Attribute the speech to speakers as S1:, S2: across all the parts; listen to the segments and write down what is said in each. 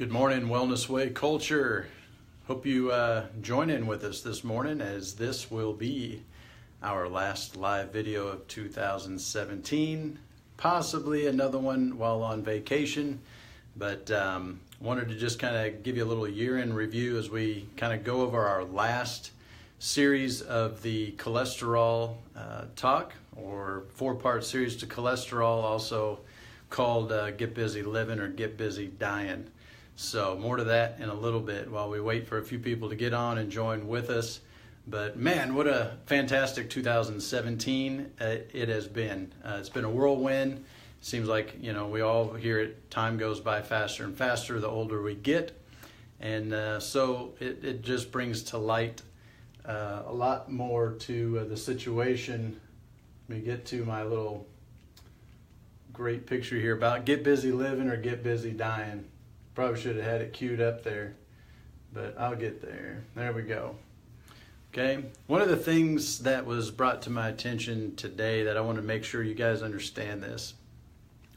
S1: Good morning, Wellness Way culture. Hope you join in with us this morning, as this will be our last live video of 2017, possibly another one while on vacation, but wanted to just kind of give you a little year-end review as we kind of go over our last series of the cholesterol talk, or four-part series to cholesterol, also called Get Busy Living or Get Busy Dying. So more to that in a little bit while we wait for a few people to get on and join with us. But man, what a fantastic 2017 it has been. It's been a whirlwind. Seems like, we all hear it, time goes by faster and faster the older we get. And so it just brings to light a lot more to the situation. Let me get to my little great picture here about get busy living or get busy dying. Probably should have had it queued up there, but I'll get there. There we go. Okay, one of the things that was brought to my attention today that I want to make sure you guys understand this.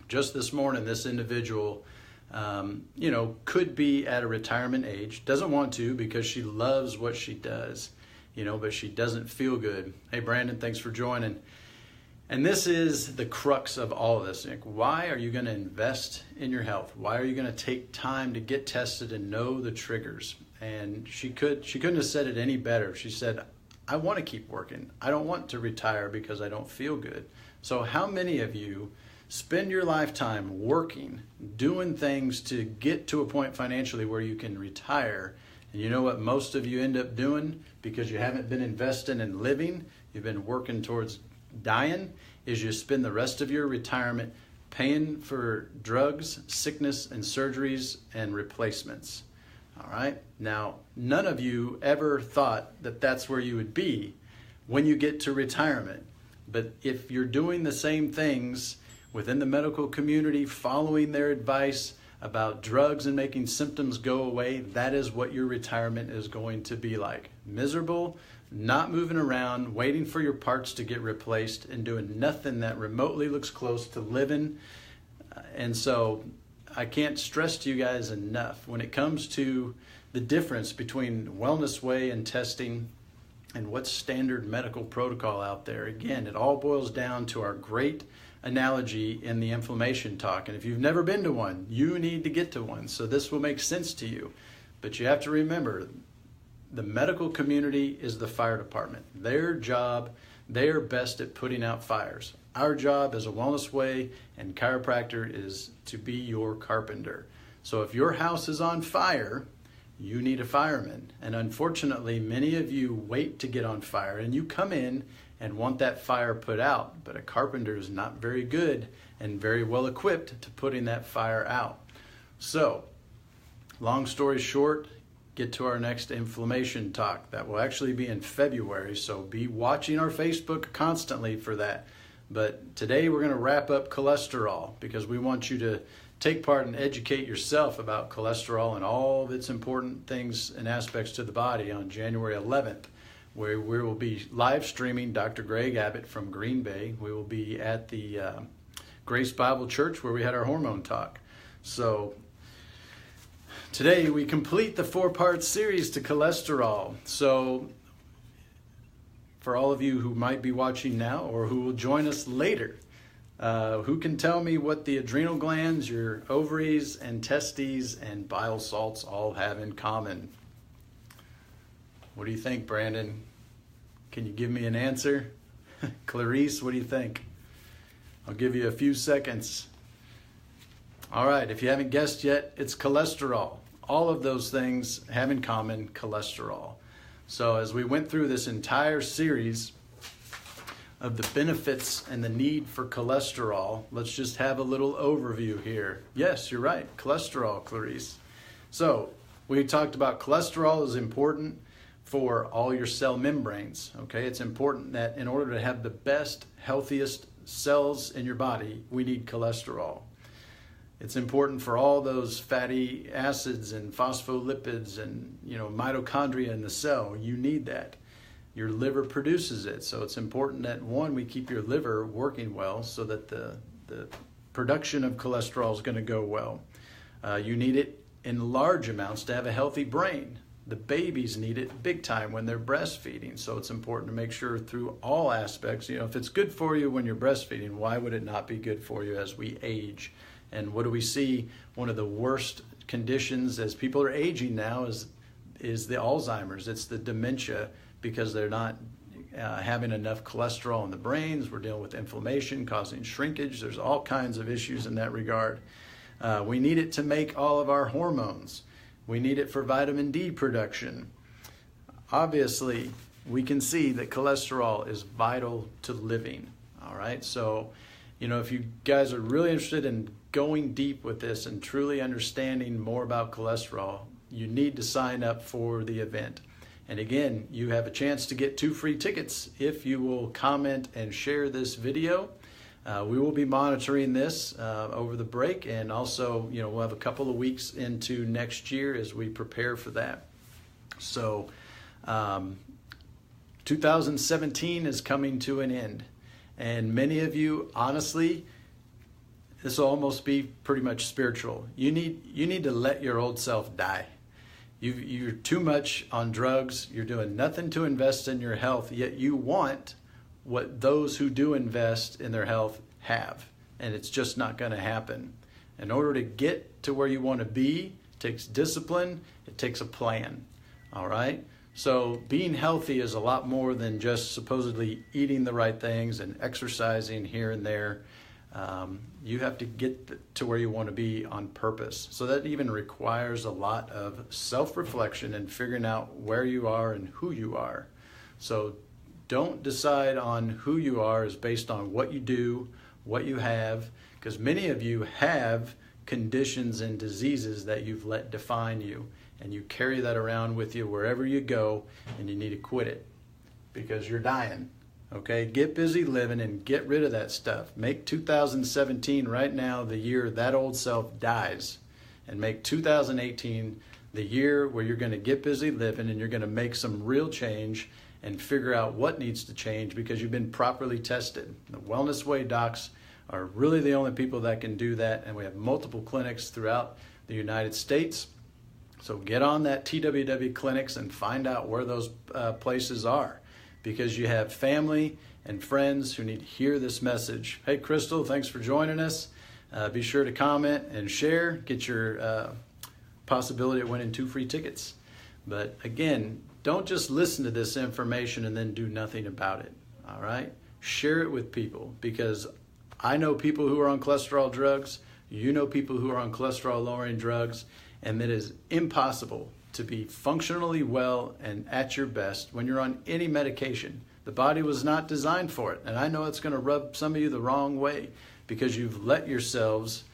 S1: Just this morning, this individual, could be at a retirement age, doesn't want to because she loves what she does, but she doesn't feel good. Hey, Brandon, thanks for joining. And this is the crux of all of this, Nick. Why are you going to invest in your health? Why are you going to take time to get tested and know the triggers? And she couldn't have said it any better. She said, I want to keep working. I don't want to retire because I don't feel good. So how many of you spend your lifetime working, doing things to get to a point financially where you can retire? And you know what most of you end up doing because you haven't been investing in living, you've been working towards dying, is you spend the rest of your retirement paying for drugs, sickness, and surgeries and replacements. All right. Now, none of you ever thought that that's where you would be when you get to retirement. But if you're doing the same things within the medical community, following their advice about drugs and making symptoms go away, that is what your retirement is going to be like. Miserable, not moving around, waiting for your parts to get replaced, and doing nothing that remotely looks close to living. And so I can't stress to you guys enough, when it comes to the difference between Wellness Way and testing and what's standard medical protocol out there, again, it all boils down to our great analogy in the inflammation talk. And if you've never been to one, you need to get to one. So this will make sense to you. But you have to remember, the medical community is the fire department. Their job, they are best at putting out fires. Our job as a Wellness Way and chiropractor is to be your carpenter. So if your house is on fire, you need a fireman. And unfortunately, many of you wait to get on fire and you come in and want that fire put out, but a carpenter is not very good and very well equipped to putting that fire out. So, long story short, get to our next inflammation talk. That will actually be in February, so be watching our Facebook constantly for that. But today we're going to wrap up cholesterol because we want you to take part and educate yourself about cholesterol and all of its important things and aspects to the body on January 11th, where we will be live streaming Dr. Greg Abbott from Green Bay. We will be at the Grace Bible Church where we had our hormone talk. So today we complete the four-part series to cholesterol. So for all of you who might be watching now or who will join us later, who can tell me what the adrenal glands, your ovaries and testes and bile salts all have in common? What do you think, Brandon? Can you give me an answer? Clarice, what do you think? I'll give you a few seconds. All right, if you haven't guessed yet, it's cholesterol. All of those things have in common cholesterol. So as we went through this entire series of the benefits and the need for cholesterol, let's just have a little overview here. Yes, you're right, cholesterol, Clarice. So we talked about cholesterol is important for all your cell membranes. Okay, it's important that in order to have the best, healthiest cells in your body, we need cholesterol. It's important for all those fatty acids and phospholipids and mitochondria in the cell. You need that. Your liver produces it, so it's important that one, we keep your liver working well so that the production of cholesterol is going to go well. You need it in large amounts to have a healthy brain. The babies need it big time when they're breastfeeding. So it's important to make sure through all aspects, if it's good for you when you're breastfeeding, why would it not be good for you as we age? And what do we see? One of the worst conditions as people are aging now is the Alzheimer's. It's the dementia, because they're not having enough cholesterol in the brains. We're dealing with inflammation causing shrinkage. There's all kinds of issues in that regard. We need it to make all of our hormones. We need it for vitamin D production. Obviously, we can see that cholesterol is vital to living. All right. So, if you guys are really interested in going deep with this and truly understanding more about cholesterol, you need to sign up for the event. And again, you have a chance to get 2 free tickets if you will comment and share this video. We will be monitoring this over the break, and also, we'll have a couple of weeks into next year as we prepare for that. So, 2017 is coming to an end, and many of you, honestly, this will almost be pretty much spiritual. You need to let your old self die. You're too much on drugs. You're doing nothing to invest in your health, yet you want what those who do invest in their health have. And it's just not going to happen. In order to get to where you want to be, it takes discipline. It takes a plan. All right? So being healthy is a lot more than just supposedly eating the right things and exercising here and there. You have to get to where you want to be on purpose. So that even requires a lot of self-reflection and figuring out where you are and who you are. So don't decide on who you are as based on what you do, what you have, because many of you have conditions and diseases that you've let define you, and you carry that around with you wherever you go, and you need to quit it because you're dying. Okay, get busy living and get rid of that stuff. Make 2017 right now the year that old self dies, and make 2018 the year where you're going to get busy living and you're going to make some real change and figure out what needs to change because you've been properly tested. The Wellness Way docs are really the only people that can do that, and we have multiple clinics throughout the United States. So get on that TWW clinics and find out where those places are, because you have family and friends who need to hear this message. Hey, Crystal, thanks for joining us. Be sure to comment and share. Get your possibility of winning 2 free tickets. But again, don't just listen to this information and then do nothing about it. All right? Share it with people, because I know people who are on cholesterol drugs. You know people who are on cholesterol lowering drugs, and it is impossible to be functionally well and at your best when you're on any medication. The body was not designed for it. And I know it's going to rub some of you the wrong way because you've let yourselves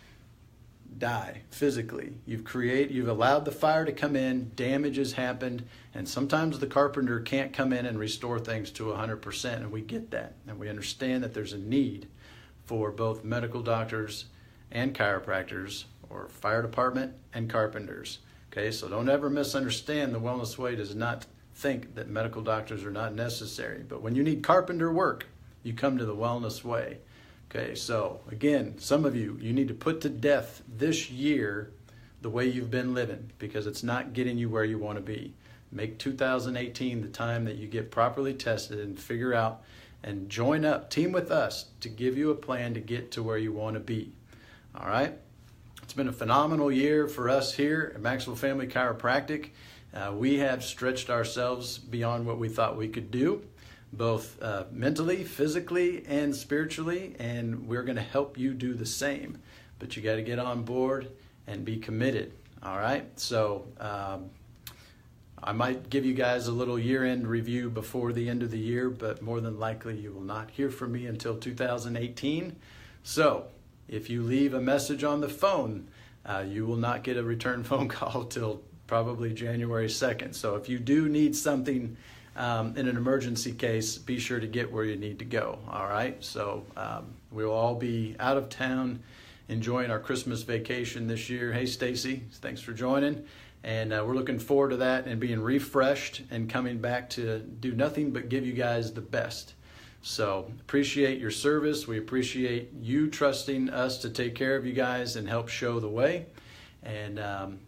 S1: die physically. You've allowed the fire to come in, damage has happened, and sometimes the carpenter can't come in and restore things to 100%, and we get that. And we understand that there's a need for both medical doctors and chiropractors, or fire department and carpenters. Okay, so don't ever misunderstand. The Wellness Way does not think that medical doctors are not necessary. But when you need carpenter work, you come to the Wellness Way. Okay, so again, some of you need to put to death this year the way you've been living, because it's not getting you where you want to be. Make 2018 the time that you get properly tested and figure out and join up, team with us to give you a plan to get to where you want to be. All right? It's been a phenomenal year for us here at Maxwell Family Chiropractic. We have stretched ourselves beyond what we thought we could do, both mentally, physically, and spiritually, and we're going to help you do the same. But you got to get on board and be committed. All right? So I might give you guys a little year-end review before the end of the year, but more than likely you will not hear from me until 2018. So if you leave a message on the phone, you will not get a return phone call till probably January 2nd. So if you do need something in an emergency case, be sure to get where you need to go. All right. So we'll all be out of town enjoying our Christmas vacation this year. Hey, Stacy, thanks for joining. And we're looking forward to that and being refreshed and coming back to do nothing but give you guys the best. So appreciate your service. We appreciate you trusting us to take care of you guys and help show the way. And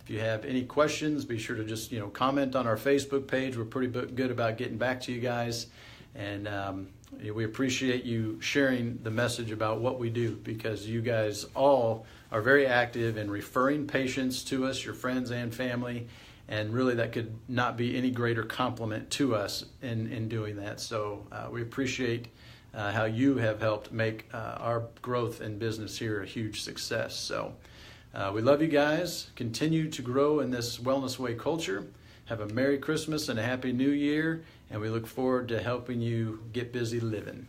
S1: if you have any questions, be sure to just comment on our Facebook page. We're pretty good about getting back to you guys, and we appreciate you sharing the message about what we do, because you guys all are very active in referring patients to us, your friends and family, and really that could not be any greater compliment to us in doing that. So we appreciate how you have helped make our growth in business here a huge success. So we love you guys. Continue to grow in this Wellness Way culture. Have a Merry Christmas and a Happy New Year, and we look forward to helping you get busy living.